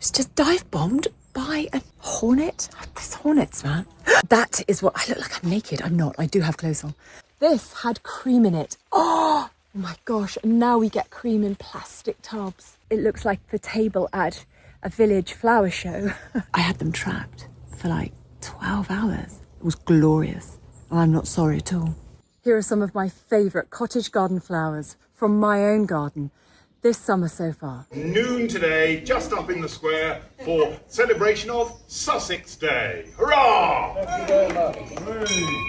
was just dive bombed by a hornet. Oh, these hornets, man. That is what I look like. I'm naked. I'm not. I do have clothes on. This had cream in it. Oh my gosh. And now we get cream in plastic tubs. It looks like the table at a village flower show. I had them trapped for like 12 hours. It was glorious. And I'm not sorry at all. Here are some of my favourite cottage garden flowers from my own garden this summer so far. Noon today, just up in the square for celebration of Sussex Day. Hurrah! Thank you very much.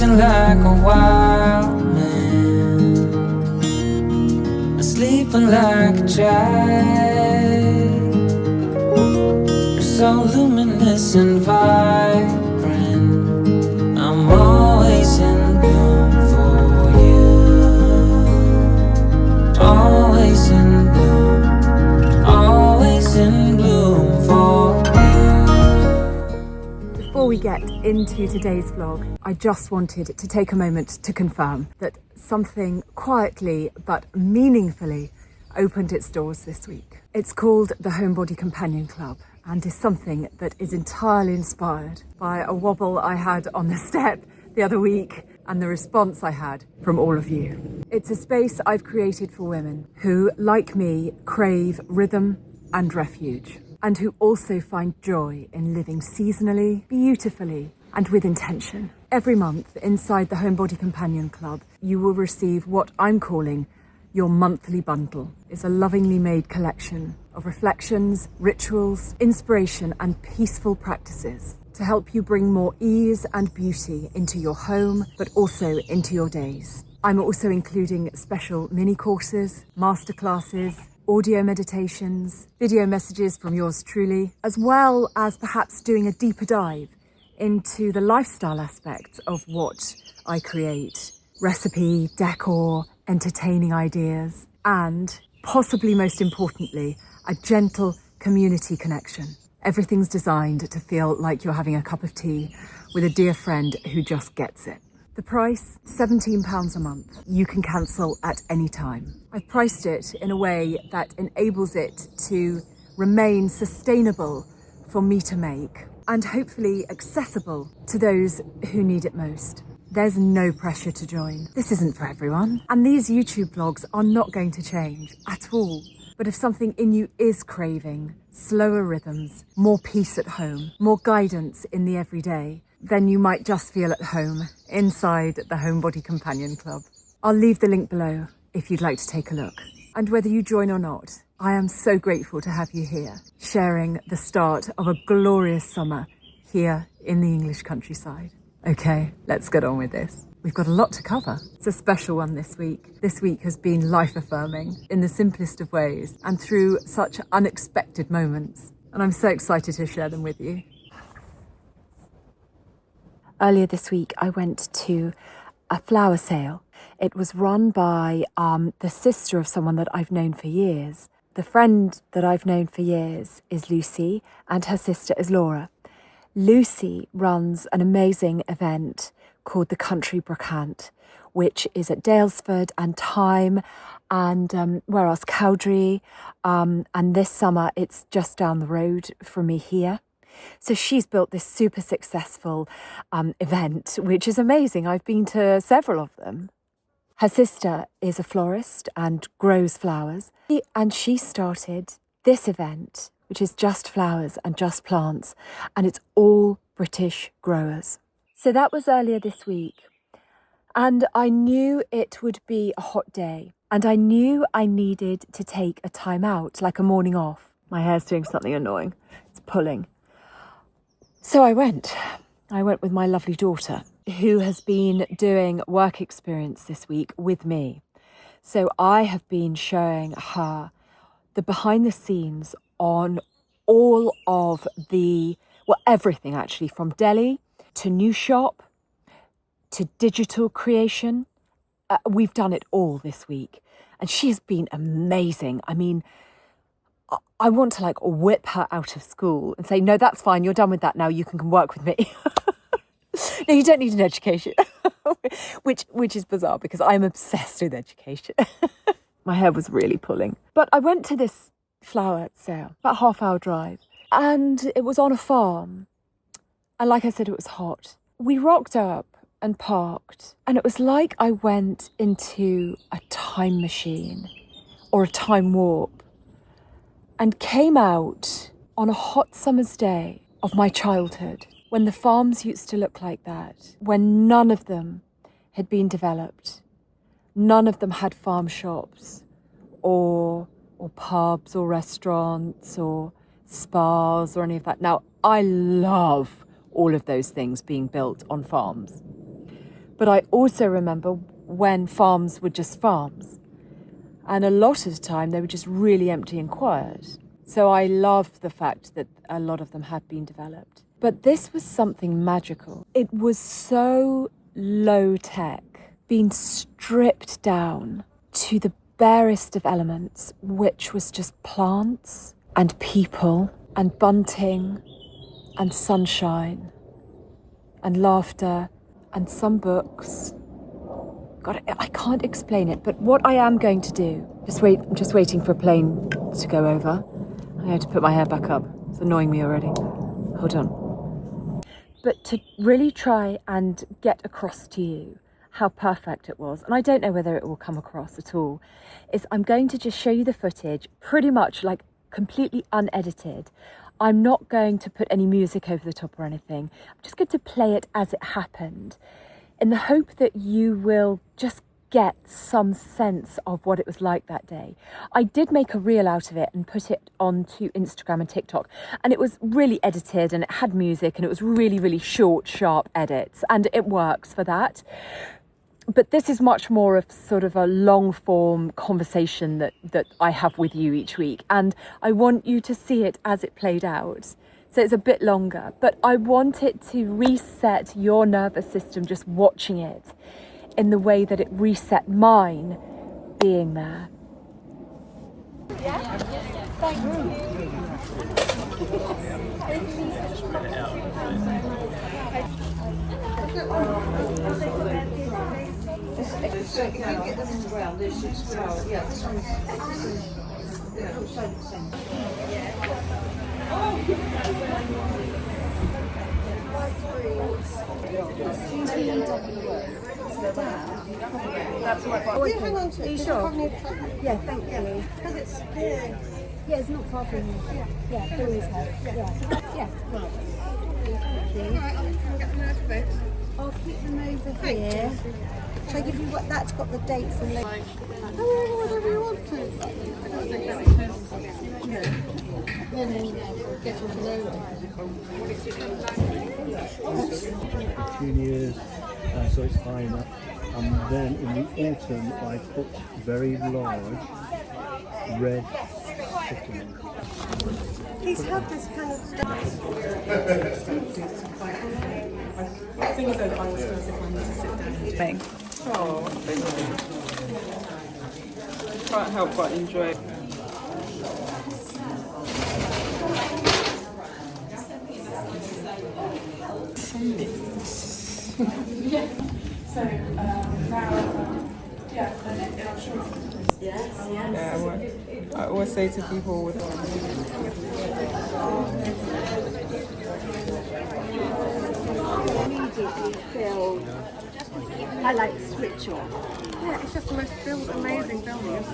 Like a wild man, sleeping like a child, so luminous and vibrant. I'm always in bloom for you, always in bloom, always in bloom for you. Before we get into today's vlog, I just wanted to take a moment to confirm that something quietly but meaningfully opened its doors this week. It's called the Homebody Companion Club and is something that is entirely inspired by a wobble I had on the step the other week and the response I had from all of you. It's a space I've created for women who, like me, crave rhythm and refuge, and who also find joy in living seasonally, beautifully, and with intention. Every month inside the Homebody Companion Club, you will receive what I'm calling your monthly bundle. It's a lovingly made collection of reflections, rituals, inspiration, and peaceful practices to help you bring more ease and beauty into your home, but also into your days. I'm also including special mini courses, masterclasses, audio meditations, video messages from yours truly, as well as perhaps doing a deeper dive into the lifestyle aspects of what I create. Recipe, decor, entertaining ideas, and possibly most importantly, a gentle community connection. Everything's designed to feel like you're having a cup of tea with a dear friend who just gets it. The price, £17 a month. You can cancel at any time. I've priced it in a way that enables it to remain sustainable for me to make and hopefully accessible to those who need it most. There's no pressure to join. This isn't for everyone. And these YouTube vlogs are not going to change at all. But if something in you is craving slower rhythms, more peace at home, more guidance in the everyday, then you might just feel at home inside the Homebody Companion Club. I'll leave the link below if you'd like to take a look. And whether you join or not, I am so grateful to have you here, sharing the start of a glorious summer here in the English countryside. Okay, let's get on with this. We've got a lot to cover. It's a special one this week. This week has been life-affirming in the simplest of ways and through such unexpected moments. And I'm so excited to share them with you. Earlier this week, I went to a flower sale. It was run by the sister of someone that I've known for years. The friend that I've known for years is Lucy, and her sister is Laura. Lucy runs an amazing event called the Country Brocante, which is at Daylesford and Thyme and where else? Cowdrey. And this summer, it's just down the road from me here. So she's built this super successful event, which is amazing. I've been to several of them. Her sister is a florist and grows flowers. And she started this event, which is just flowers and just plants. And it's all British growers. So that was earlier this week. And I knew it would be a hot day. And I knew I needed to take a time out, like a morning off. My hair's doing something annoying. It's pulling. So I went with my lovely daughter, who has been doing work experience this week with me. So I have been showing her the behind the scenes on all of the, well, everything actually, from deli to new shop to digital creation. We've done it all this week. And she has been amazing. I mean, I want to like whip her out of school and say, no, that's fine. You're done with that now. You can come work with me. No, you don't need an education, which is bizarre because I'm obsessed with education. My hair was really pulling. But I went to this flower sale, about a half-hour drive, and it was on a farm. And like I said, it was hot. We rocked up and parked, and it was like I went into a time machine or a time warp and came out on a hot summer's day of my childhood, when the farms used to look like that, when none of them had been developed, none of them had farm shops or pubs or restaurants or spas or any of that. Now, I love all of those things being built on farms. But I also remember when farms were just farms. And a lot of the time they were just really empty and quiet. So I love the fact that a lot of them had been developed. But this was something magical. It was so low tech, being stripped down to the barest of elements, which was just plants and people and bunting and sunshine and laughter and some books. God, I can't explain it, but what I am going to do, I'm just waiting for a plane to go over. I have to put my hair back up. It's annoying me already. Hold on. But to really try and get across to you how perfect it was, and I don't know whether it will come across at all, is I'm going to just show you the footage pretty much like completely unedited. I'm not going to put any music over the top or anything. I'm just going to play it as it happened in the hope that you will just get some sense of what it was like that day. I did make a reel out of it and put it onto Instagram and TikTok, and it was really edited and it had music and it was really, really short, sharp edits, and it works for that. But this is much more of sort of a long form conversation that I have with you each week, and I want you to see it as it played out. So it's a bit longer, but I want it to reset your nervous system just watching it in the way that it reset mine being there. Yeah? Thank you. So if you get them in the ground, this is well, yeah, this one's yeah, looks like the same. That's what Oh, yeah, hang on to it. Are you sure? Yeah, thank you. Because it's Yeah, it's not far from you. Yeah, there is her. Yeah. Right. Alright, I'll get them out of it. I'll keep them over here. Shall I give you what that's got the dates and like Whatever you want to. Get to know. Juniors, so it's high enough. And then in the autumn, I put very large red cinnamon. he's had this kind of stuff. I think that I was supposed to find to sit down and bang. Oh, thank you. Can't help but enjoy it. Yeah. So now, yeah, and I'm sure. Yes. Yeah, I always say to people with Immediately feel I like switch off. Yeah, it's just the most amazing building.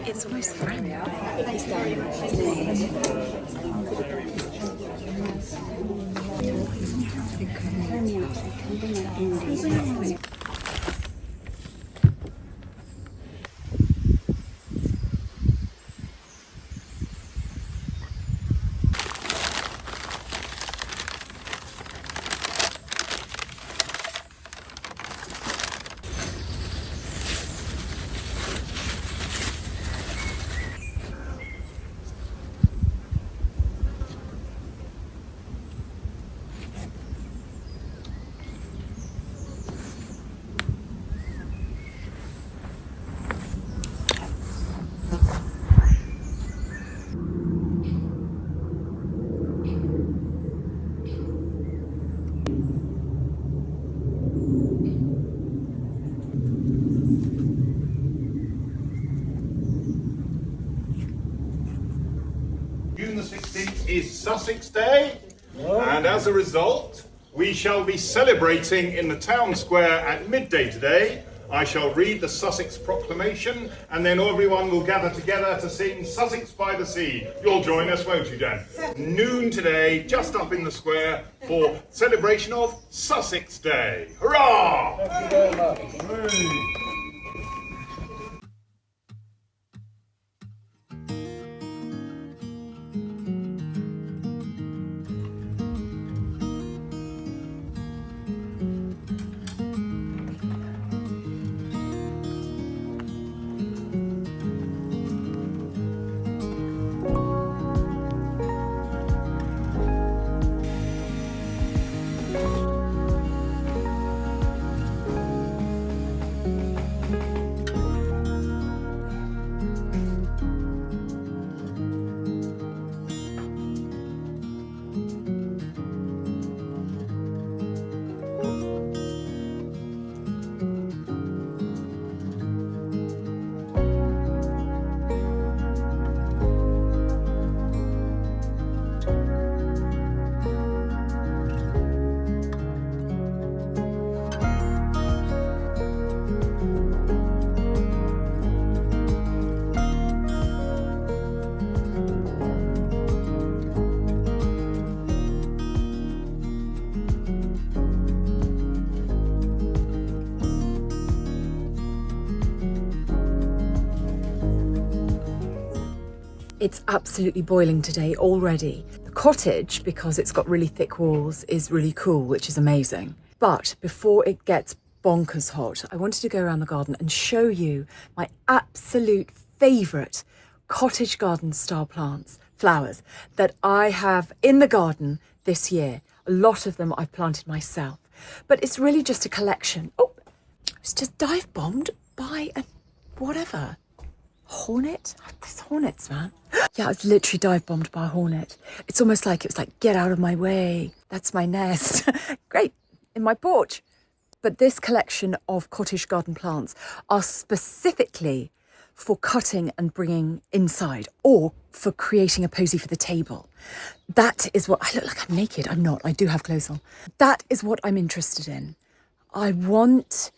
It's almost friendly. is Sussex Day, and as a result, we shall be celebrating in the town square at midday today. I shall read the Sussex proclamation, and then everyone will gather together to sing Sussex by the Sea. You'll join us, won't you, Dan? Noon today, just up in the square, for celebration of Sussex Day. Hurrah! Thank you very much. Hooray. It's absolutely boiling today already. The cottage, because it's got really thick walls, is really cool, which is amazing. But before it gets bonkers hot, I wanted to go around the garden and show you my absolute favourite cottage garden style plants, flowers, that I have in the garden this year. A lot of them I've planted myself, but it's really just a collection. Oh, I was just dive bombed by a whatever. Hornet? There's hornets, man. Yeah, I've literally dive bombed by a hornet. It's almost like it was like, get out of my way. That's my nest. Great, in my porch. But this collection of cottage garden plants are specifically for cutting and bringing inside, or for creating a posy for the table. That is what, I look like I'm naked. I'm not, I do have clothes on. That is what I'm interested in. I want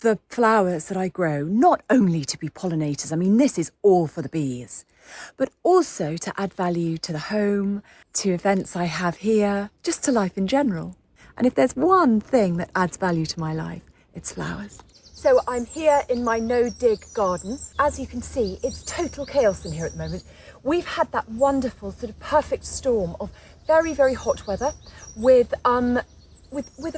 the flowers that I grow not only to be pollinators, I mean, this is all for the bees, but also to add value to the home, to events I have here, just to life in general. And if there's one thing that adds value to my life, it's flowers. So I'm here in my no-dig garden. As you can see, it's total chaos in here at the moment. We've had that wonderful sort of perfect storm of very, very hot weather with a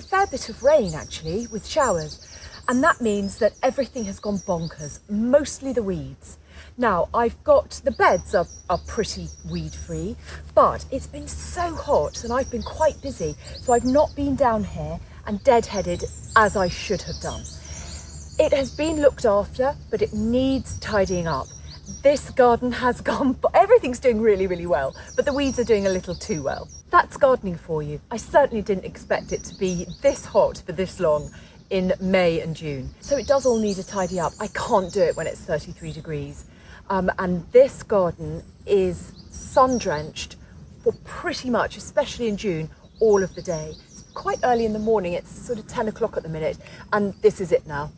fair bit of rain, actually, with showers. And that means that everything has gone bonkers, mostly the weeds. Now, I've got, the beds are pretty weed-free, but it's been so hot and I've been quite busy, so I've not been down here and deadheaded as I should have done. It has been looked after, but it needs tidying up. This garden has gone, everything's doing really, really well, but the weeds are doing a little too well. That's gardening for you. I certainly didn't expect it to be this hot for this long in May and June. So it does all need a tidy up. I can't do it when it's 33 degrees. And this garden is sun-drenched for pretty much, especially in June, all of the day. It's quite early in the morning, it's sort of 10 o'clock at the minute, and this is it now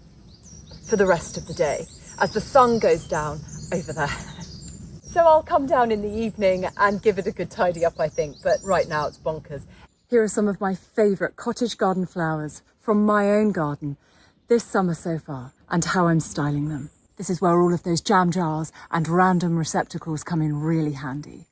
for the rest of the day, as the sun goes down over there. So I'll come down in the evening and give it a good tidy up, I think, but right now it's bonkers. Here are some of my favourite cottage garden flowers from my own garden this summer so far, and how I'm styling them. This is where all of those jam jars and random receptacles come in really handy.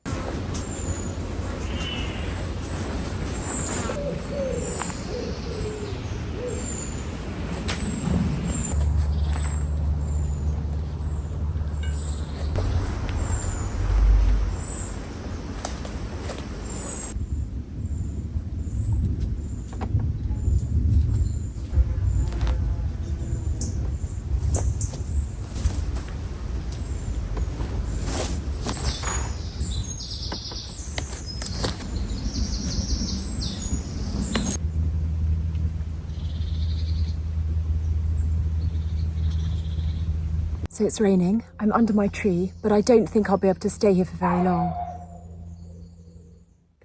So it's raining, I'm under my tree, but I don't think I'll be able to stay here for very long.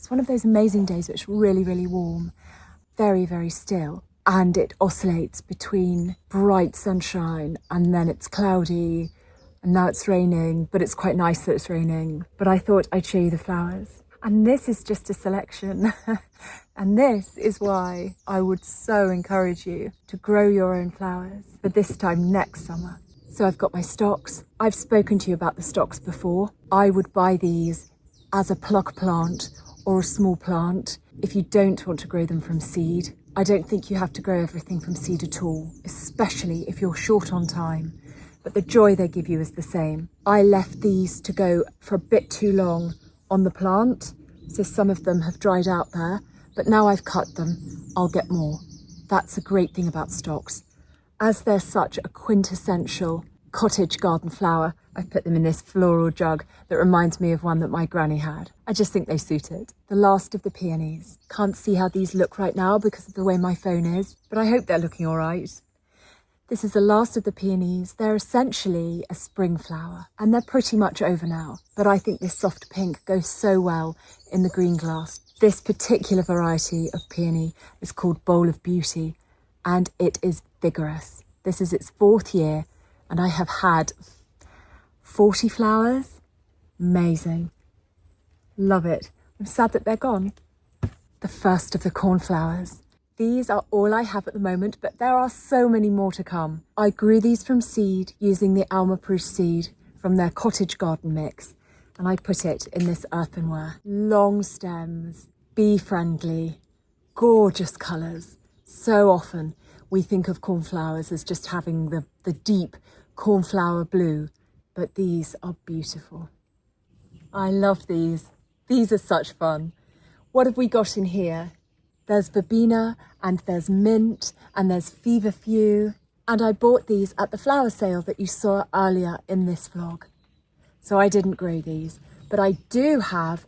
It's one of those amazing days where it's really, really warm, very, very still. And it oscillates between bright sunshine and then it's cloudy and now it's raining, but it's quite nice that it's raining. But I thought I'd show you the flowers. And this is just a selection. And this is why I would so encourage you to grow your own flowers for this time next summer. So I've got my stocks. I've spoken to you about the stocks before. I would buy these as a plug plant or a small plant if you don't want to grow them from seed. I don't think you have to grow everything from seed at all, especially if you're short on time. But the joy they give you is the same. I left these to go for a bit too long on the plant, so some of them have dried out there, but now I've cut them, I'll get more. That's a great thing about stocks. As they're such a quintessential cottage garden flower, I've put them in this floral jug that reminds me of one that my granny had. I just think they suit it. The last of the peonies. Can't see how these look right now because of the way my phone is, but I hope they're looking all right. This is the last of the peonies. They're essentially a spring flower and they're pretty much over now, but I think this soft pink goes so well in the green glass. This particular variety of peony is called Bowl of Beauty and it is vigorous. This is its 4th year and I have had 40 flowers. Amazing. Love it. I'm sad that they're gone. The first of the cornflowers. These are all I have at the moment, but there are so many more to come. I grew these from seed using the Alma-proof seed from their cottage garden mix, and I put it in this earthenware. Long stems, bee-friendly, gorgeous colours. So often we think of cornflowers as just having the deep cornflower blue, but these are beautiful. I love these. These are such fun. What have we got in here? There's verbena and there's mint and there's feverfew. And I bought these at the flower sale that you saw earlier in this vlog. So I didn't grow these, but I do have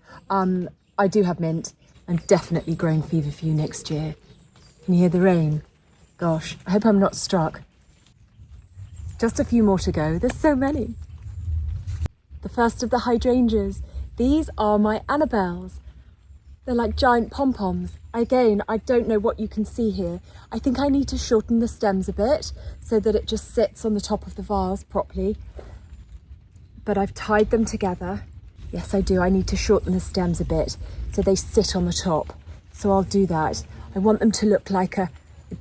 mint and definitely growing feverfew next year. Can you hear the rain? Gosh, I hope I'm not struck. Just a few more to go. There's so many. The first of the hydrangeas. These are my Annabelles. They're like giant pom-poms. Again, I don't know what you can see here. I think I need to shorten the stems a bit so that it just sits on the top of the vase properly. But I've tied them together. Yes, I do. I need to shorten the stems a bit so they sit on the top. So I'll do that. I want them to look like a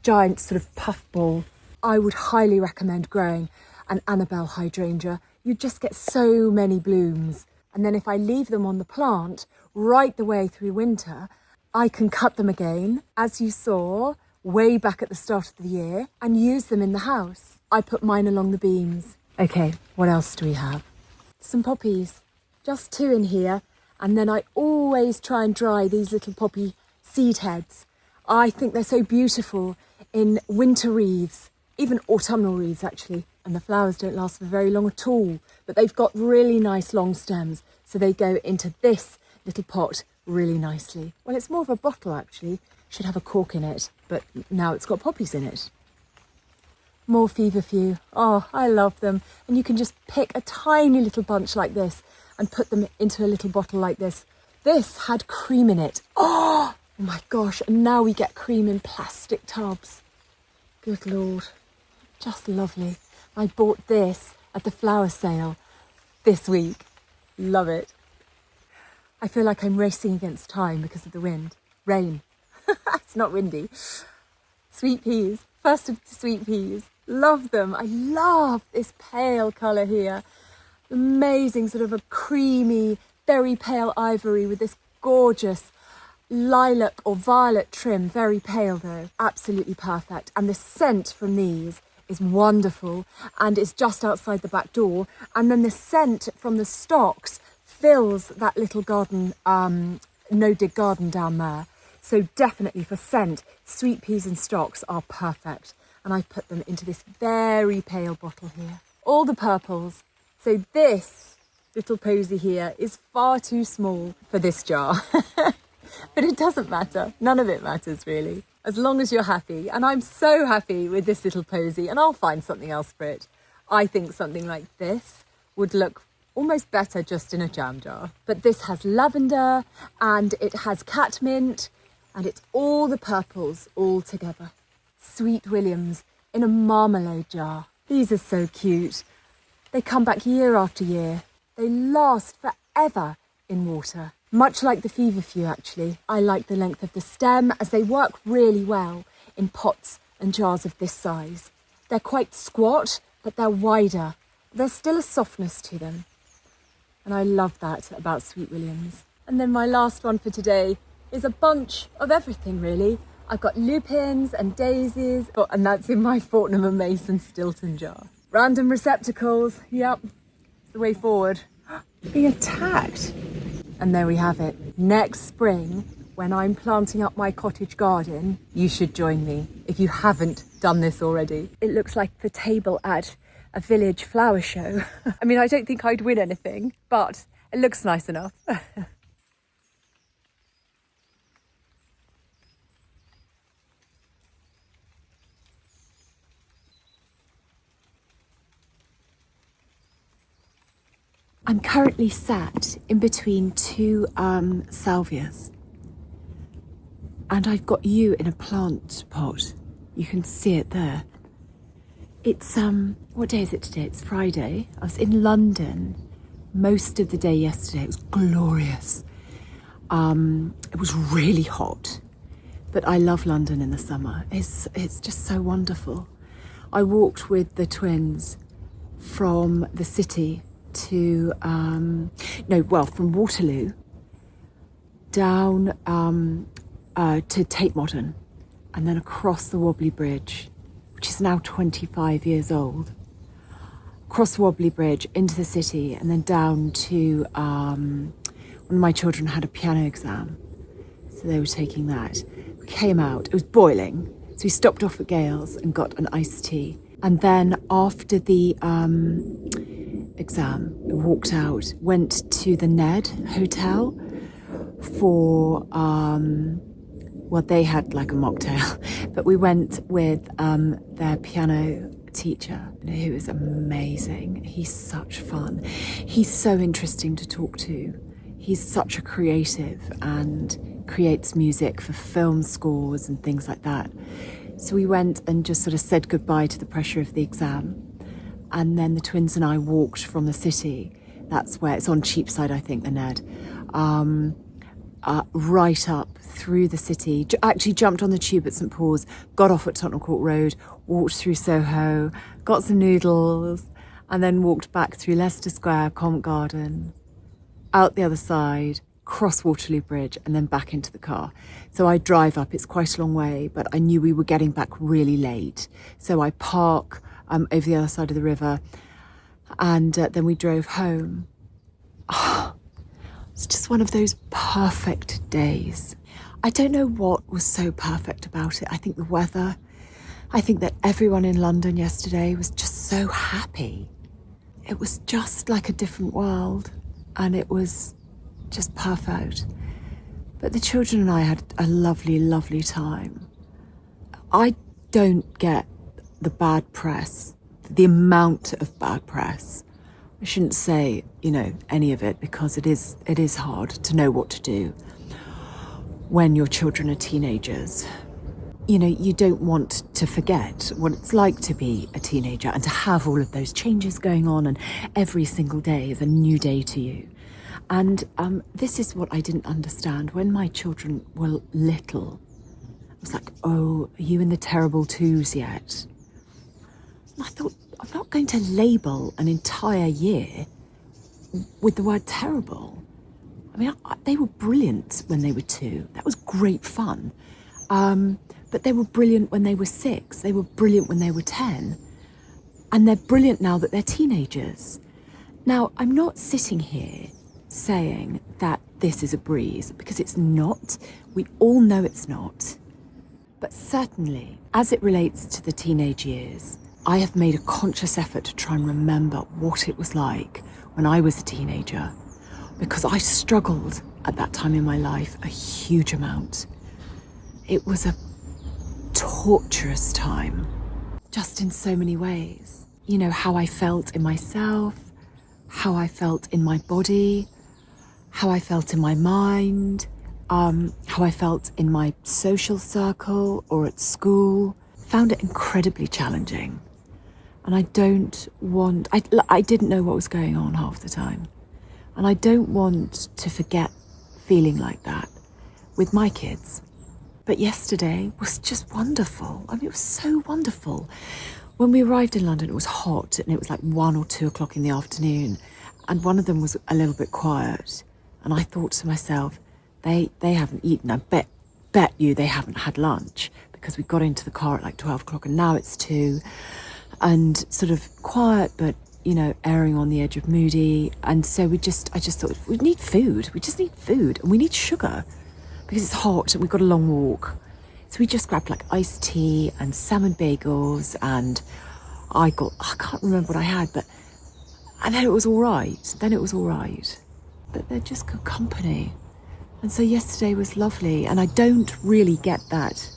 giant sort of puff ball. I would highly recommend growing an Annabelle hydrangea. You just get so many blooms. And then if I leave them on the plant right the way through winter, I can cut them again, as you saw way back at the start of the year, and use them in the house. I put mine along the beams. Okay, what else do we have? Some poppies, just 2 in here. And then I always try and dry these little poppy seed heads. I think they're so beautiful in winter wreaths, even autumnal wreaths actually. And the flowers don't last for very long at all, but they've got really nice long stems. So they go into this little pot really nicely. Well, it's more of a bottle actually. Should have a cork in it, but now it's got poppies in it. More feverfew. Oh, I love them. And you can just pick a tiny little bunch like this and put them into a little bottle like this. This had cream in it. Oh my gosh. And now we get cream in plastic tubs. Good Lord. Just lovely. I bought this at the flower sale this week. Love it. I feel like I'm racing against time because of the wind. Rain. It's not windy. Sweet peas. First of the sweet peas. Love them. I love this pale colour here. Amazing, sort of a creamy, very pale ivory with this gorgeous lilac or violet trim. Very pale though. Absolutely perfect. And the scent from these is wonderful, and it's just outside the back door. And then the scent from the stalks fills that little garden, no-dig garden down there. So definitely for scent, sweet peas and stalks are perfect. And I've put them into this very pale bottle here. All the purples. So this little posy here is far too small for this jar. But it doesn't matter. None of it matters really. As long as you're happy. And I'm so happy with this little posy, and I'll find something else for it. I think something like this would look almost better just in a jam jar. But this has lavender and it has catmint and it's all the purples all together. Sweet Williams in a marmalade jar. These are so cute. They come back year after year. They last forever in water. Much like the feverfew actually. I like the length of the stem as they work really well in pots and jars of this size. They're quite squat, but they're wider. There's still a softness to them. And I love that about Sweet Williams. And then my last one for today is a bunch of everything really. I've got lupins and daisies, and that's in my Fortnum and Mason Stilton jar. Random receptacles, yep, it's the way forward. Being attacked. And there we have it. Next spring, when I'm planting up my cottage garden, you should join me if you haven't done this already. It looks like the table at a village flower show. I mean, I don't think I'd win anything, but it looks nice enough. I'm currently sat in between two salvias. And I've got you in a plant pot. You can see it there. It's, what day is it today? It's Friday. I was in London most of the day yesterday. It was glorious. It was really hot, but I love London in the summer. It's just so wonderful. I walked with the twins from the city to, from Waterloo down to Tate Modern and then across the Wobbly Bridge, which is now 25 years old, across the Wobbly Bridge into the city and then down to, one of my children had a piano exam, so they were taking that. We came out, it was boiling, so we stopped off at Gale's and got an iced tea. And then after the exam, we walked out, went to the Ned Hotel for, they had like a mocktail, but we went with their piano teacher, who is amazing. He's such fun. He's so interesting to talk to. He's such a creative and creates music for film scores and things like that. So we went and just sort of said goodbye to the pressure of the exam. And then the twins and I walked from the city. That's where it's on Cheapside, I think, the Ned. Right up through the city. Actually jumped on the tube at St Paul's, got off at Tottenham Court Road, walked through Soho, got some noodles, and then walked back through Leicester Square, Covent Garden, out the other side, cross Waterloo Bridge, and then back into the car. So I drive up, it's quite a long way, but I knew we were getting back really late. So I park over the other side of the river, and then we drove home. It's just one of those perfect days. I don't know what was so perfect about it. I think the weather. I think that everyone in London yesterday was just so happy. It was just like a different world, and it was just perfect. But the children and I had a lovely, lovely time. I don't get the bad press, the amount of bad press. I shouldn't say, any of it, because it is hard to know what to do when your children are teenagers. You don't want to forget what it's like to be a teenager and to have all of those changes going on, and every single day is a new day to you. And this is what I didn't understand. When my children were little, I was like, oh, are you in the terrible twos yet? And I thought, I'm not going to label an entire year with the word terrible. I mean, they were brilliant when they were 2. That was great fun. But they were brilliant when they were 6. They were brilliant when they were 10. And they're brilliant now that they're teenagers. Now, I'm not sitting here saying that this is a breeze, because it's not. We all know it's not. But certainly, as it relates to the teenage years, I have made a conscious effort to try and remember what it was like when I was a teenager, because I struggled at that time in my life a huge amount. It was a torturous time, just in so many ways. How I felt in myself, how I felt in my body, how I felt in my mind, how I felt in my social circle or at school. Found it incredibly challenging. And I didn't know what was going on half the time. And I don't want to forget feeling like that with my kids. But yesterday was just wonderful. I mean, it was so wonderful. When we arrived in London, it was hot and it was like 1 or 2 o'clock in the afternoon. And one of them was a little bit quiet. And I thought to myself, they haven't eaten. I bet you they haven't had lunch, because we got into the car at like 12 o'clock and now it's 2. And sort of quiet, but, you know, erring on the edge of moody. And so I just thought, we need food. We just need food, and we need sugar because it's hot and we've got a long walk. So we just grabbed like iced tea and salmon bagels, and I can't remember what I had, and then it was all right. But they're just good company. And so yesterday was lovely, and I don't really get that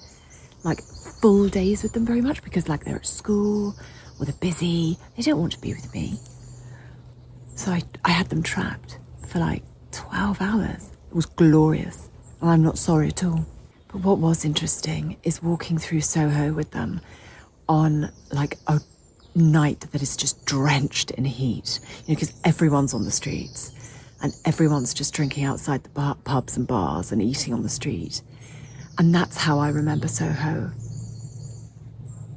like full days with them very much, because like they're at school or they're busy, they don't want to be with me. So I had them trapped for like 12 hours. It was glorious, and I'm not sorry at all. But what was interesting is walking through Soho with them on like a night that is just drenched in heat, you know, because everyone's on the streets and everyone's just drinking outside the pubs and bars and eating on the street. And that's how I remember Soho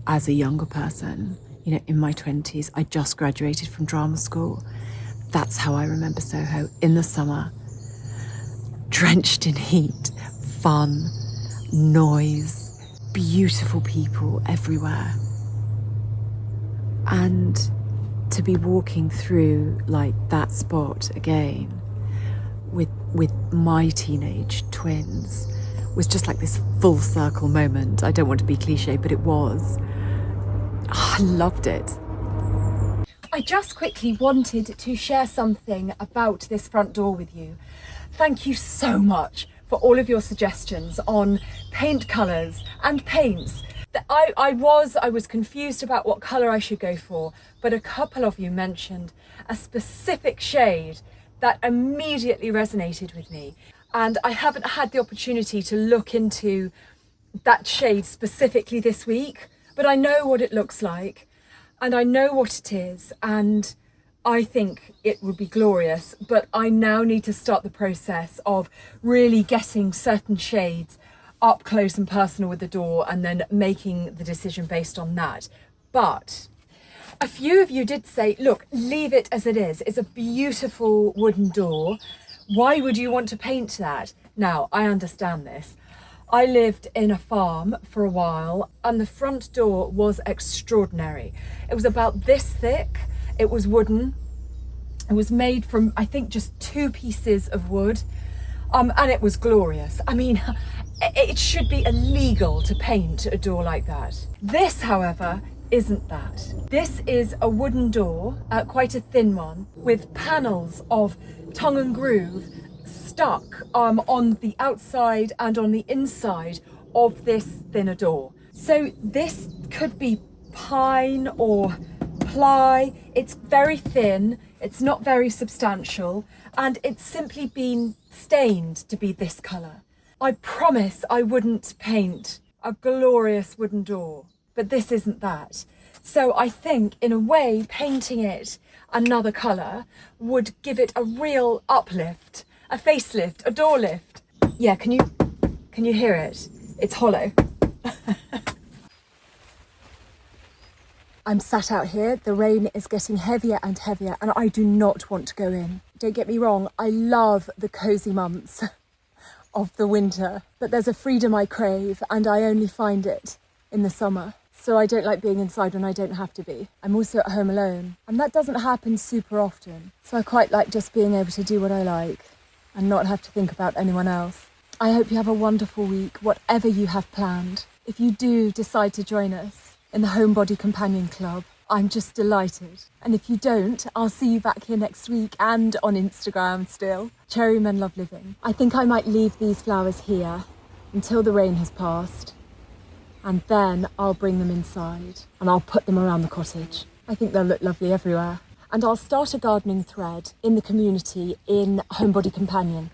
as a younger person, you know, in my 20s. I just graduated from drama school. That's how I remember Soho in the summer, drenched in heat, fun, noise, beautiful people everywhere. And to be walking through like that spot again with my teenage twins was just like this full circle moment. I don't want to be cliche, but it was. Oh, I loved it. I just quickly wanted to share something about this front door with you. Thank you so much for all of your suggestions on paint colours and paints. I was confused about what colour I should go for, but a couple of you mentioned a specific shade that immediately resonated with me. And I haven't had the opportunity to look into that shade specifically this week, but I know what it looks like and I know what it is, and I think it would be glorious. But I now need to start the process of really getting certain shades up close and personal with the door and then making the decision based on that. But a few of you did say, look, leave it as it is. It's a beautiful wooden door. Why would you want to paint that? Now, I understand this. I lived in a farm for a while and the front door was extraordinary. It was about this thick. It was wooden. It was made from, I think, just 2 pieces of wood. And it was glorious. I mean, it should be illegal to paint a door like that. This, however, isn't that. This is a wooden door, quite a thin one, with panels of tongue and groove stuck on the outside and on the inside of this thinner door. So this could be pine or ply. It's very thin, it's not very substantial, and it's simply been stained to be this colour. I promise I wouldn't paint a glorious wooden door, but this isn't that. So I think, in a way, painting it another colour would give it a real uplift, a facelift, a door lift. Yeah, can you hear it? It's hollow. I'm sat out here, the rain is getting heavier and heavier, and I do not want to go in. Don't get me wrong, I love the cosy months of the winter, but there's a freedom I crave and I only find it in the summer. So I don't like being inside when I don't have to be. I'm also at home alone, and that doesn't happen super often. So I quite like just being able to do what I like and not have to think about anyone else. I hope you have a wonderful week, whatever you have planned. If you do decide to join us in the Homebody Companion Club, I'm just delighted. And if you don't, I'll see you back here next week and on Instagram still. Cherry Men Love Living. I think I might leave these flowers here until the rain has passed, and then I'll bring them inside and I'll put them around the cottage. I think they'll look lovely everywhere. and I'll start a gardening thread in the community in Homebody Companion,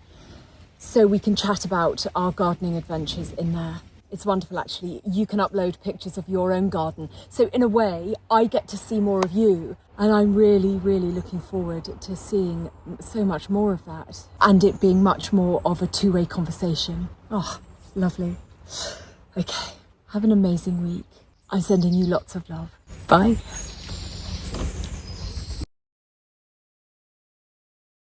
so we can chat about our gardening adventures in there. It's wonderful, actually. You can upload pictures of your own garden. So in a way, I get to see more of you. And I'm really, really looking forward to seeing so much more of that. And it being much more of a two-way conversation. Oh, lovely. Okay, have an amazing week. I'm sending you lots of love. Bye.